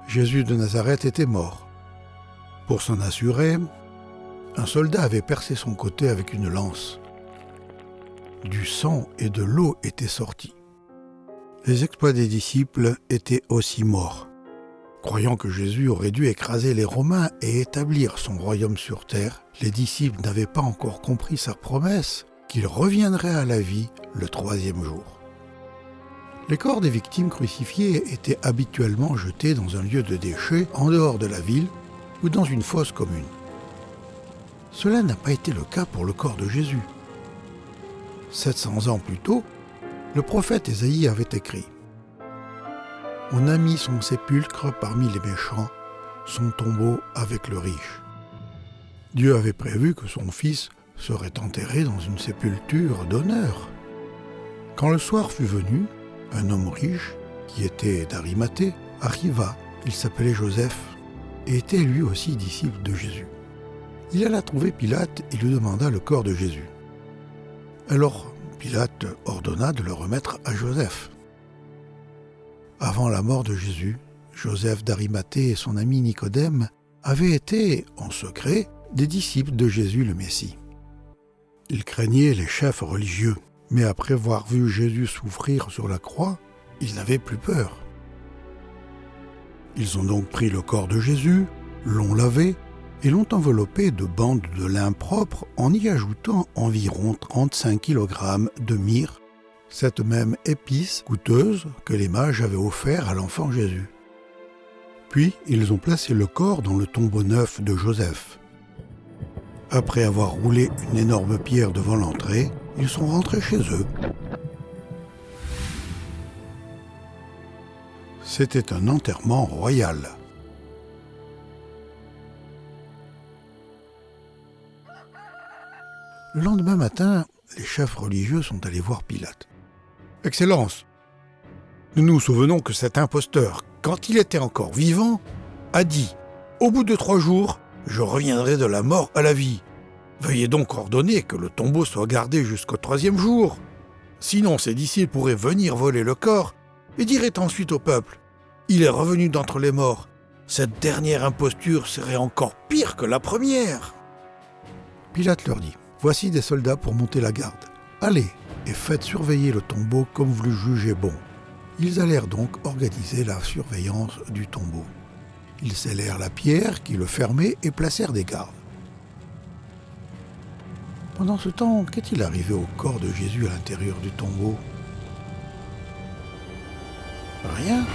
Jésus de Nazareth était mort. Pour s'en assurer, un soldat avait percé son côté avec une lance. Du sang et de l'eau étaient sortis. Les exploits des disciples étaient aussi morts. Croyant que Jésus aurait dû écraser les Romains et établir son royaume sur terre, les disciples n'avaient pas encore compris sa promesse qu'il reviendrait à la vie le 3e jour. Les corps des victimes crucifiées étaient habituellement jetés dans un lieu de déchets en dehors de la ville ou dans une fosse commune. Cela n'a pas été le cas pour le corps de Jésus. 700 ans plus tôt, le prophète Ésaïe avait écrit « On a mis son sépulcre parmi les méchants, son tombeau avec le riche. » Dieu avait prévu que son fils serait enterré dans une sépulture d'honneur. Quand le soir fut venu, un homme riche, qui était d'Arimathée, arriva. Il s'appelait Joseph et était lui aussi disciple de Jésus. Il alla trouver Pilate et lui demanda le corps de Jésus. Alors Pilate ordonna de le remettre à Joseph. Avant la mort de Jésus, Joseph d'Arimathée et son ami Nicodème avaient été, en secret, des disciples de Jésus le Messie. Ils craignaient les chefs religieux, mais après avoir vu Jésus souffrir sur la croix, ils n'avaient plus peur. Ils ont donc pris le corps de Jésus, l'ont lavé et l'ont enveloppé de bandes de lin propre en y ajoutant environ 35 kg de myrrhe, cette même épice coûteuse que les mages avaient offert à l'enfant Jésus. Puis ils ont placé le corps dans le tombeau neuf de Joseph. Après avoir roulé une énorme pierre devant l'entrée, ils sont rentrés chez eux. C'était un enterrement royal. Le lendemain matin, les chefs religieux sont allés voir Pilate. « Excellence, nous nous souvenons que cet imposteur, quand il était encore vivant, a dit « Au bout de 3 jours, je reviendrai de la mort à la vie. Veuillez donc ordonner que le tombeau soit gardé jusqu'au 3e jour. Sinon, ses disciples pourraient venir voler le corps et diraient ensuite au peuple « Il est revenu d'entre les morts. Cette dernière imposture serait encore pire que la première. » Pilate leur dit « Voici des soldats pour monter la garde. Allez et faites surveiller le tombeau comme vous le jugez bon. » Ils allèrent donc organiser la surveillance du tombeau. Ils scellèrent la pierre qui le fermait et placèrent des gardes. Pendant ce temps, qu'est-il arrivé au corps de Jésus à l'intérieur du tombeau ? Rien.